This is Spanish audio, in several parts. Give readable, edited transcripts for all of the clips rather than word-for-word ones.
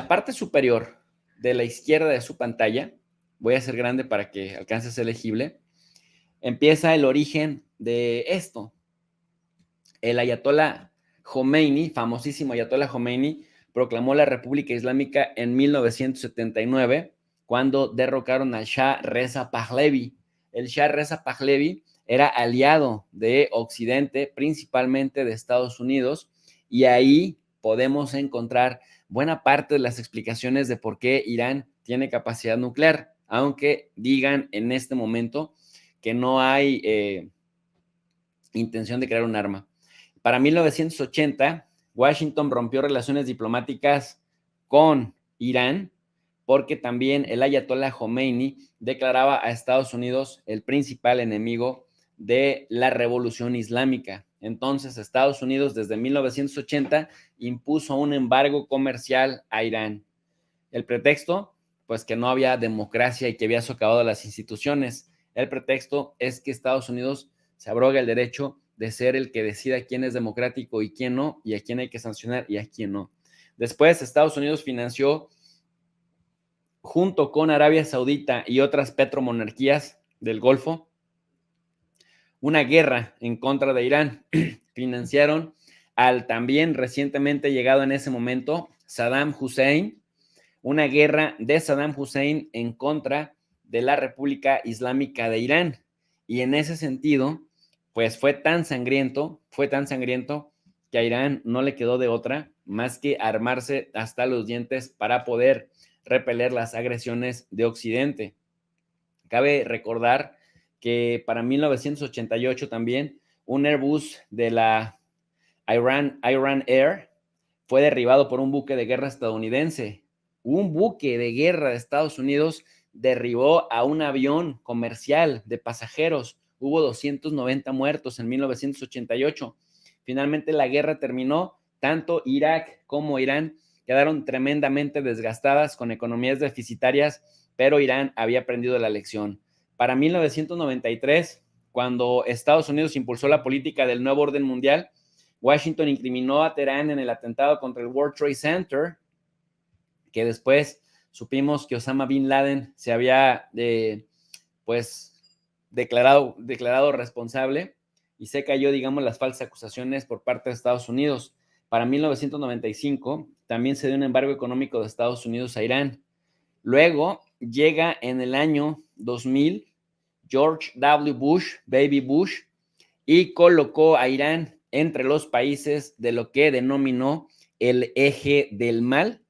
la parte superior de la izquierda de su pantalla, voy a hacer grande para que alcance a ser legible, empieza el origen de esto. El ayatolá Khomeini, famosísimo ayatolá Khomeini, proclamó la República Islámica en 1979, cuando derrocaron al Shah Reza Pahlavi. El Shah Reza Pahlavi era aliado de Occidente, principalmente de Estados Unidos, y ahí podemos encontrar buena parte de las explicaciones de por qué Irán tiene capacidad nuclear, aunque digan en este momento que no hay intención de crear un arma. Para 1980, Washington rompió relaciones diplomáticas con Irán porque también el ayatolá Khomeini declaraba a Estados Unidos el principal enemigo de la revolución islámica. Entonces, Estados Unidos desde 1980 impuso un embargo comercial a Irán. El pretexto, pues que no había democracia y que había socavado las instituciones. El pretexto es que Estados Unidos se abroga el derecho de ser el que decida quién es democrático y quién no, y a quién hay que sancionar y a quién no. Después, Estados Unidos financió, junto con Arabia Saudita y otras petromonarquías del Golfo, una guerra en contra de Irán. Financiaron al también recientemente llegado en ese momento Saddam Hussein, una guerra de Saddam Hussein en contra de la República Islámica de Irán. Y en ese sentido, pues fue tan sangriento que a Irán no le quedó de otra más que armarse hasta los dientes para poder repeler las agresiones de Occidente. Cabe recordar que para 1988 también un Airbus de la Iran Air fue derribado por un buque de guerra estadounidense. Un buque de guerra de Estados Unidos derribó a un avión comercial de pasajeros. Hubo 290 muertos en 1988. Finalmente la guerra terminó. Tanto Irak como Irán quedaron tremendamente desgastadas con economías deficitarias, pero Irán había aprendido la lección. Para 1993, cuando Estados Unidos impulsó la política del nuevo orden mundial, Washington incriminó a Teherán en el atentado contra el World Trade Center, que después supimos que Osama Bin Laden se había declarado responsable y se cayó, digamos, las falsas acusaciones por parte de Estados Unidos. Para 1995 también se dio un embargo económico de Estados Unidos a Irán. Luego llega en el año 2000 George W. Bush, Baby Bush, y colocó a Irán entre los países de lo que denominó el eje del mal,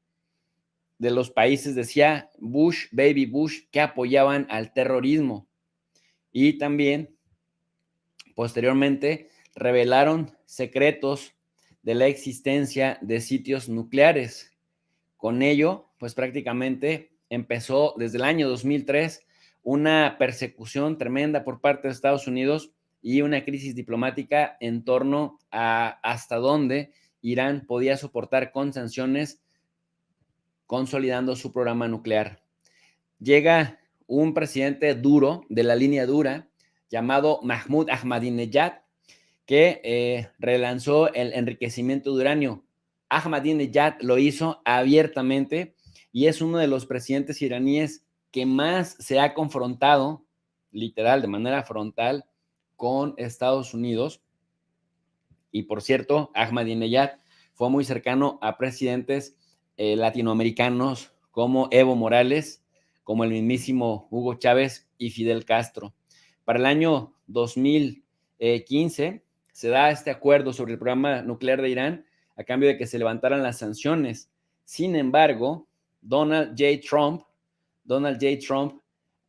de los países, decía Bush, Baby Bush, que apoyaban al terrorismo. Y también, posteriormente, revelaron secretos de la existencia de sitios nucleares. Con ello, pues prácticamente empezó desde el año 2003 una persecución tremenda por parte de Estados Unidos y una crisis diplomática en torno a hasta dónde Irán podía soportar con sanciones, consolidando su programa nuclear. Llega un presidente duro, de la línea dura, llamado Mahmoud Ahmadinejad, que relanzó el enriquecimiento de uranio. Ahmadinejad lo hizo abiertamente y es uno de los presidentes iraníes que más se ha confrontado, literal, de manera frontal, con Estados Unidos. Y por cierto, Ahmadinejad fue muy cercano a presidentes latinoamericanos como Evo Morales, como el mismísimo Hugo Chávez y Fidel Castro. Para el año 2015 se da este acuerdo sobre el programa nuclear de Irán a cambio de que se levantaran las sanciones. Sin embargo, Donald J. Trump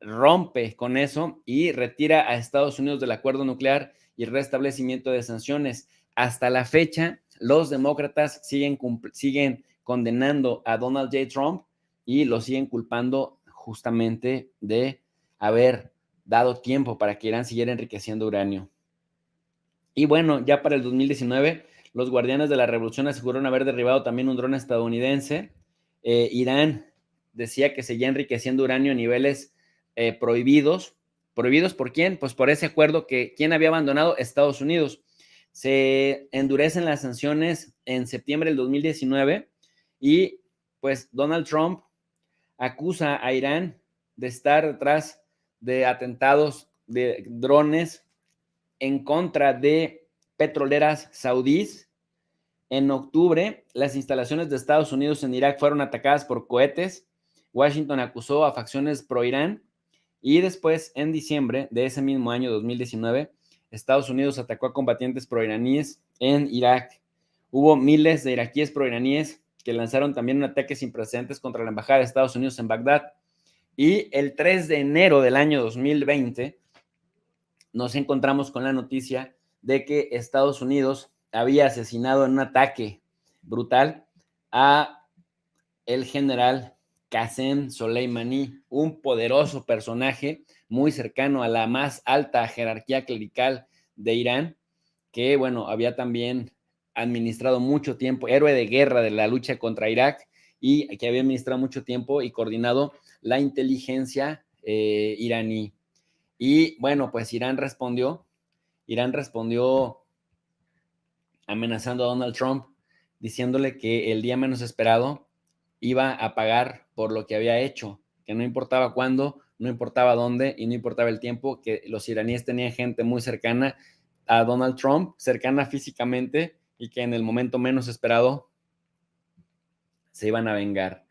rompe con eso y retira a Estados Unidos del acuerdo nuclear y restablecimiento de sanciones. Hasta la fecha, los demócratas siguen condenando a Donald J. Trump y lo siguen culpando justamente de haber dado tiempo para que Irán siguiera enriqueciendo uranio. Y bueno, ya para el 2019, los guardianes de la revolución aseguraron haber derribado también un dron estadounidense. Irán decía que seguía enriqueciendo uranio a niveles prohibidos. ¿Prohibidos por quién? Pues por ese acuerdo que ¿quién había abandonado? Estados Unidos. Se endurecen las sanciones en septiembre del 2019 y pues Donald Trump acusa a Irán de estar detrás de atentados de drones en contra de petroleras saudíes. En octubre, las instalaciones de Estados Unidos en Irak fueron atacadas por cohetes. Washington acusó a facciones pro-Irán. Y después, en diciembre de ese mismo año, 2019, Estados Unidos atacó a combatientes pro-iraníes en Irak. Hubo miles de iraquíes pro-iraníes que lanzaron también un ataque sin precedentes contra la embajada de Estados Unidos en Bagdad. Y el 3 de enero del año 2020 nos encontramos con la noticia de que Estados Unidos había asesinado en un ataque brutal a el general Qasem Soleimani, un poderoso personaje muy cercano a la más alta jerarquía clerical de Irán, que, bueno, había también administrado mucho tiempo, héroe de guerra de la lucha contra Irak, y que había administrado mucho tiempo y coordinado la inteligencia iraní. Y bueno, pues Irán respondió amenazando a Donald Trump, diciéndole que el día menos esperado iba a pagar por lo que había hecho, que no importaba cuándo, no importaba dónde y no importaba el tiempo, que los iraníes tenían gente muy cercana a Donald Trump, cercana físicamente, y que en el momento menos esperado se iban a vengar.